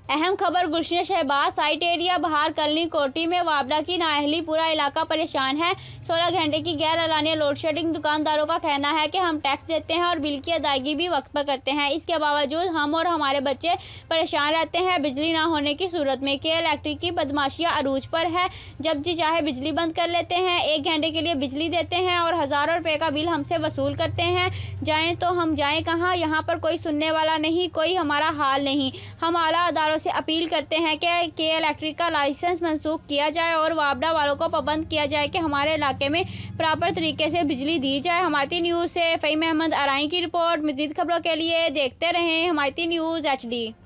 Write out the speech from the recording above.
अहम खबर गुलशन Shahbaz site area बहार कॉलोनी कोठी में वापडा की नाअहली, पूरा इलाका परेशान है। 16 घंटे की गैर एलानिया लोड शेडिंग। दुकानदारों का कहना है कि हम टैक्स देते हैं और बिल की अदायगी भी वक्त पर करते हैं, इसके बावजूद हम और हमारे बच्चे परेशान रहते हैं बिजली ना होने की सूरत में। के इलेक्ट्रिक की बदमाशियां अरूज पर है, जब जी चाहे बिजली बंद कर लेते हैं, 1 घंटे के लिए बिजली देते हैं और हज़ारों रुपये का बिल हमसे वसूल करते हैं। जाएँ तो हम जाएँ कहाँ? यहाँ पर कोई सुनने वाला नहीं, कोई हमारा हाल नहीं। हम आला अदारों से अपील करते हैं कि के इलेक्ट्रिक का लाइसेंस मंसूख किया जाए और वापडा वालों को पाबंद किया जाए कि हमारे इलाके में प्रॉपर तरीके से बिजली दी जाए। हमायती न्यूज़ से फ़हीम अहमद आरई की रिपोर्ट। मज़ीद खबरों के लिए देखते रहें हमायती न्यूज़ HD।